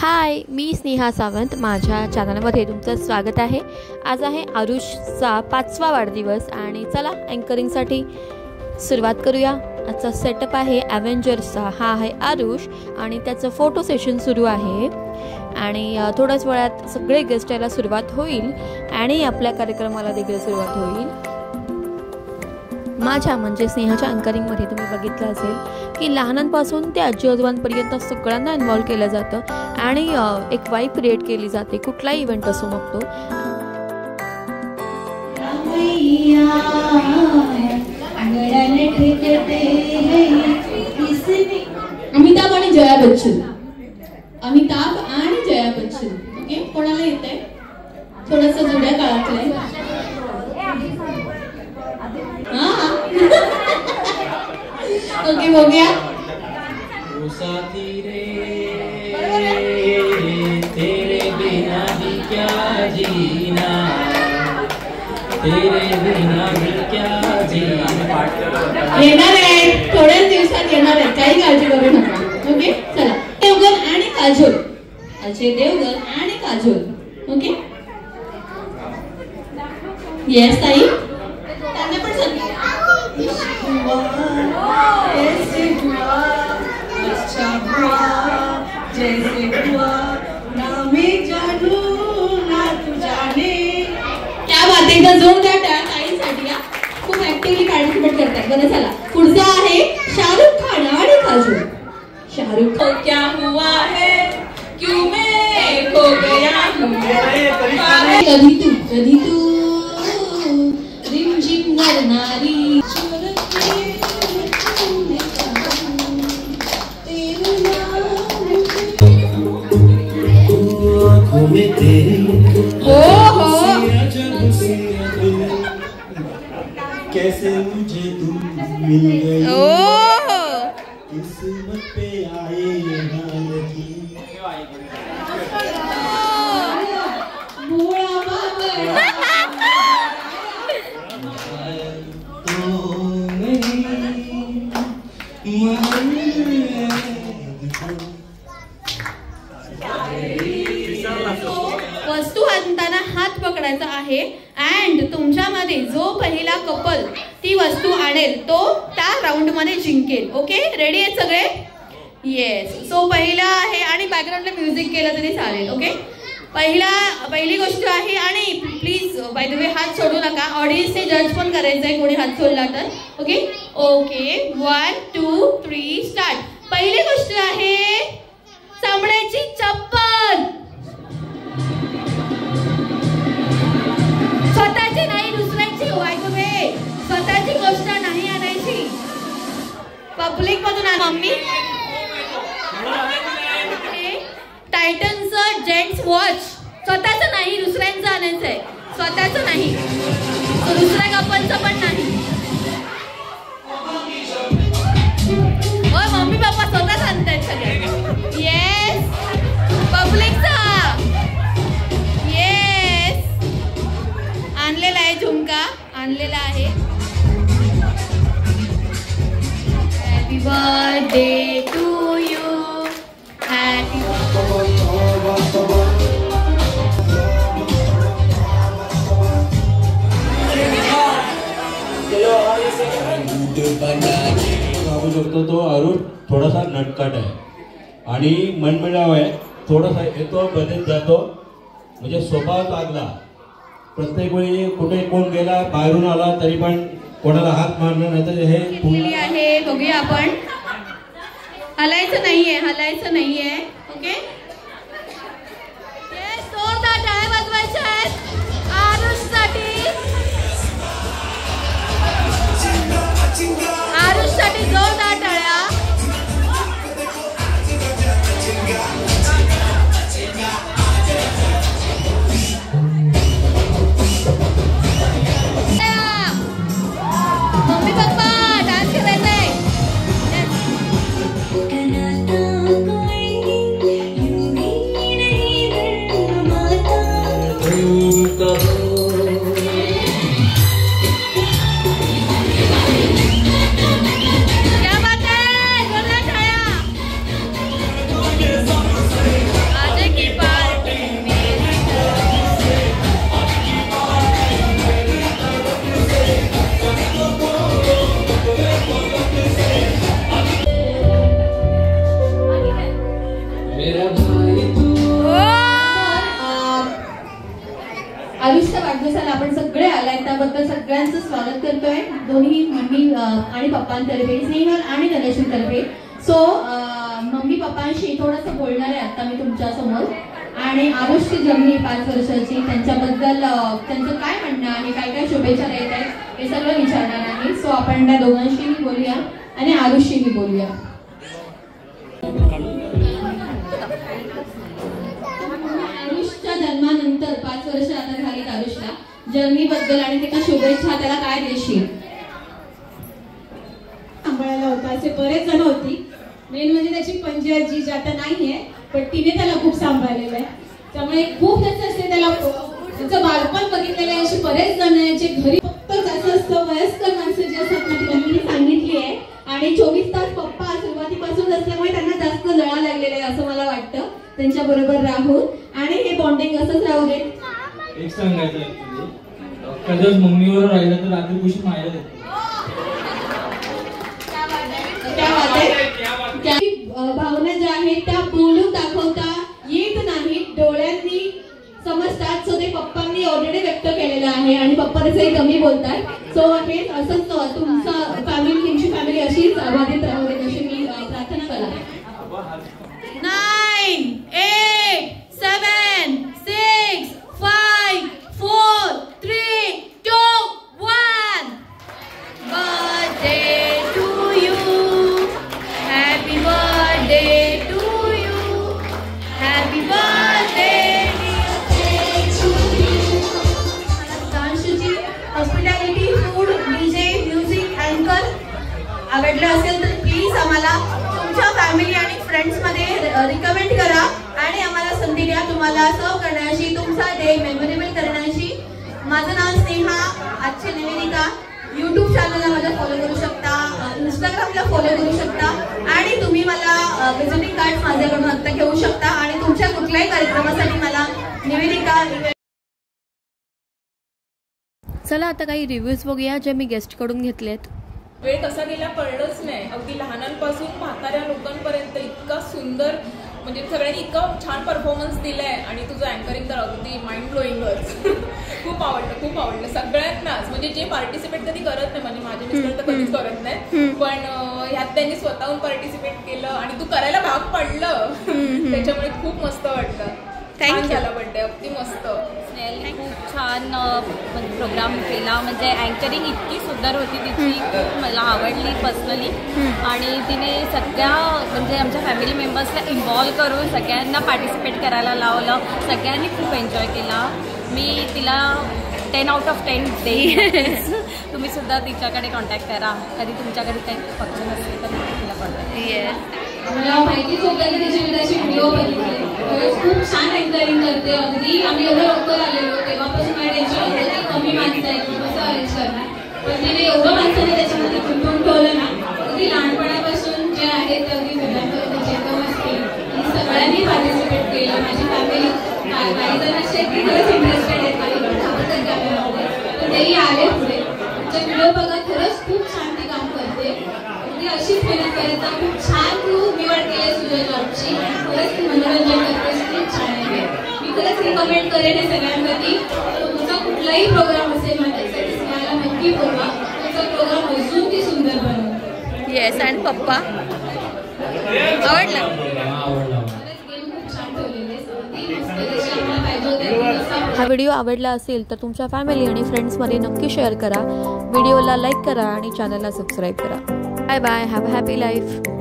हाय, मी स्नेहा सावंत. माझ्या चॅनलमध्ये तुमचं स्वागत आहे. आज आहे आरुषचा 5वा वाढदिवस आणि चला अँकरिंगसाठी सुरुवात करूया. आजचा सेटअप आहे ॲव्हेंजर्सचा. हा आहे आरुष आणि त्याचं फोटो सेशन सुरू आहे आणि थोड्याच वेळात सगळे गेस्ट यायला सुरुवात होईल आणि आपल्या कार्यक्रमाला देखील सुरुवात होईल. माझ्या म्हणजे स्नेहाच्या अँकरिंगमध्ये तुम्ही बघितलं असेल की लहानांपासून ते आजी आजोबांपर्यंत सगळ्यांना इन्व्हॉल्व केलं जातं आणि एक वाइब क्रिएट केली जाते. कुठलाही इव्हेंट असो मग तो. अमिताभ आणि जया बच्चन. अमिताभ आणि जया बच्चन. ओके, कोणाला येत आहे? थोडस जुन्या काळातलं. ओके, बघूया. तेरे बिना भी क्या जीना, तेरे बिना भी क्या जीना. येणार आहे, थोड्याच दिवसात येणार आहे, काही काळजी करू नका. ओके, चला. देवगन आणि काजोल. अजय देवगन आणि काजोल. ओके, येस ताई. त्यांना पण सांगा. जैसे हुआ ना मैं जानू ना तू जाने. क्या बात आहे. एकदा जोरदार टाळ्या ताईंसाठी. खूप ऍक्टिव्हली पार्टिसिपेट करताय. बरं, चला पुढचा आहे शाहरुख खान आणि काजोल. शाहरुख खान. क्या हुआ है क्यों मैं खो गया हूं. कधी तू रिमझिम करणारी. कैसे मुझे तुम मिल गई, किस्मत पे आए वस्तू आणताना हात पकडायचा आहे अँड तुमच्यामध्ये जो पहिला कपल ती वस्तू आणेल तो त्या राऊंड मध्ये जिंकेल. ओके, रेडी आहेत सगळे? येस. सो पहिला आहे आणि बॅकग्राऊंडला म्युझिक केलं तरी चालेल. ओके, पहिली गोष्ट आहे आणि प्लीज बाय द वे हात सोडू नका. ऑडियन्सने जज पण करायचं आहे कोणी हात सोडला तर. Okay okay, 1 2 3 start. पहिली गोष्ट आहे चामड्याची चप्पल. स्वतःची नाही, दुसऱ्याची. स्वतःची गोष्ट नाही आणायची. पब्लिक मधून आण. मम्मी, टायटनचं जेंट्स वॉच. स्वतःचं नाही, दुसऱ्यांचं आणायचं आहे. स्वतःचं नाही, दुसऱ्या कपलचं पण नाही. मम्मी पप्पा स्वतःच आणतायत सगळे. येस. पब्लिकचा येस. आणलेला आहे झुमका, आणलेला आहे. Happy birthday to you. Happy सांगू शकतो तो आरुष थोडासा नटखट आहे आणि मनमिळाव आहे. थोडासा येतो बदलत जातो, म्हणजे स्वभाव चांगला. प्रत्येक वेळी कुठे कोण गेला बाहेरून आला तरी पण कोणाला हात मारणं नाही तर हे आहे. बघूया आपण. हलायचं नाहीये, हलायचं नाहीये. ओके, जोरदार टाळ्या वाजवायच्या आहेत आरुषसाठी. आरुषसाठी जोरदार टाळ्या. मम्मी पप्पा डान्स करायचंय. क्या मेरा भाई तू. आरुषच्या वाढदिवसाला आपण सगळे आलाय त्याबद्दल सगळ्यांचं स्वागत करतोय दोन्ही मम्मी आणि पप्पांतर्फे, स्नेहल आणि धनश्रीतर्फे. सो मम्मी पप्पांशी थोडंसं बोलणार आहे आता मी तुमच्या समोर. आणि आरुषची जर्नी 5 वर्षाची, त्यांच्याबद्दल त्यांचं काय म्हणणं आहे, काय काय शुभेच्छा देत आहेत हे सगळं विचारणार आहे. सो आपण त्या दोघांशीही बोलूया आणि आरुषशीही बोलूया. आरुषच्या जन्मानंतर 5 वर्ष आता झालीत आरुषला. जर्नी बद्दल आणि त्याच्या शुभेच्छा त्याला काय देशील? सांभाळायला होता असे बरेच जण होती. मेन म्हणजे त्याची पणजी आजी जी आता नाहीये, पण तिने त्याला खूप सांभाळलेलं आहे. त्यामुळे खूप त्याचं असते, त्याला त्याचं बालपण बघितलेलं आहे. असे बरेच जण आहेत जे घरी फक्त असं असतं, वयस्कर माणसं जी असतात ना ती मम्मीने सांगितली आहे. आणि 24 तास पप्पा सुरुवातीपासून असल्यामुळे त्यांना जास्त लळा लागलेला आहे असं मला वाटतं त्यांच्या बरोबर राहून. आणि हे बॉन्डिंग असंच राहू दे. एक सांगायचं कदाच मम्मीवर राहिलं तर रात्री कुशी मायला देतो. भावना ज्या आहेत त्या बोलून दाखवता येत नाहीत, डोळ्यांनी समजतात. सो ते पप्पांनी ऑलरेडी व्यक्त केलेलं आहे आणि पप्पा तसंही कमी बोलतात. सो हे असंच तुमचा तुमची फॅमिली अशीच आबाधित राहू दे अशी मी प्रार्थना करते. 9, 8, 7, 6, 5, 4, 3, 2, 1. Birthday to you. Happy birthday to you. Happy birthday to you. डान्सची हॉस्पिटॅलिटी, फूड, डीजे, म्युझिक, अँकर आवडलं असेल तर प्लीज आम्हाला तुमच्या फॅमिली आणि फ्रेंड्समध्ये रिकमेंड करा आणि आम्हाला संधी द्या तुम्हाला सर्व करण्याची, तुमचा डे मेमोरेबल करण्याची. माझं नाव स्नेहा, आजची निवेदिका. यूट्यूब चॅनलला माझा फॉलो करू शकता, इंस्टाग्रामला फॉलो करू शकता आणि तुम्ही मला विजिटिंग कार्ड माझ्याकडून आत्ता घेऊ शकता. आणि तुमच्या कुठल्याही कार्यक्रमासाठी मला निवेदिका. चला आता काही रिव्ह्यूज बघूया जे मी गेस्टकडून घेतलेत. वेळ कसा गेला कळलंच नाही. अगदी लहानांपासून म्हाताऱ्या लोकांपर्यंत इतका सुंदर, म्हणजे सगळ्यांनी इतकं छान परफॉर्मन्स दिलाय. आणि तुझं अँकरिंग तर अगदी माइंड ब्लोईंगच. खूप आवडलं सगळ्यांनाच. म्हणजे जे पार्टिसिपेट कधी करत नाही, म्हणजे माझे मिस्टर तर कधीच करत नाही, पण ह्यात त्यांनी स्वतःहून पार्टिसिपेट केलं आणि तू करायला भाग पडलं. त्याच्यामुळे खूप मस्त वाटलं. छान झाला बर्थडे, अगदी मस्त. स्नेहलने खूप छान प्रोग्राम केला. म्हणजे अँकरिंग इतकी सुंदर होती तिची, खूप मला आवडली पर्सनली. आणि तिने सगळ्या म्हणजे आमच्या फॅमिली मेंबर्सला इन्व्हॉल्व करून सगळ्यांना पार्टिसिपेट करायला लावलं. सगळ्यांनी खूप एन्जॉय केला. मी तिला 10 out of 10 देईन. तुम्ही सुद्धा तिच्याकडे कॉन्टॅक्ट करा. कधी तुमच्याकडे काही फंक्शन असेल तर तिला कॉन्टॅक्ट. मला माहितीच होतं की त्याची त्याची व्हिडिओ बघितले. खूप छान अँकरिंग करते. अगदी आम्ही एवढं लवकर आलेलो तेव्हापासून काय टेन्शन होतं की कमी माणसं आहेत कसं अरेंज करणार, पण तिने एवढं माणसाने त्याच्यामध्ये गुंतवून ठेवलं ना. अगदी लहानपणापासून जे आहेत अगदी मुलांपर्यंत एकदमच केलं. सगळ्यांनी पार्टिसिपेट केलं. माझी फॅमिली काही जण असे आहेत की खरंच इंटरेस्टेड आहेत काही पण तेही आले पुढे. तुमचे व्हिडिओ बघा, खरंच खूप छान ती काम करते. अगदी अशीच मेहनत करायचा. खूप छान तू निवड केली तुझ्या जॉबची. खरंच तू मनोरंजन करतेस, खूप छान आहे. मी खरंच रिकमेंड करेन हे सगळ्यांवरती. तुमचा कुठलाही प्रोग्राम असेल ना त्यासाठी तुम्हाला नक्की बोलवा. तुमचा प्रोग्राम अजून ती सुंदर बनवतो. येस. आणि पप्पा आवडलं? हा व्हिडिओ आवडला असेल तर तुमच्या फॅमिली आणि फ्रेंड्समध्ये नक्की शेअर करा. व्हिडिओला लाईक करा आणि चॅनलला सबस्क्राईब करा. Bye bye. Have a happy life.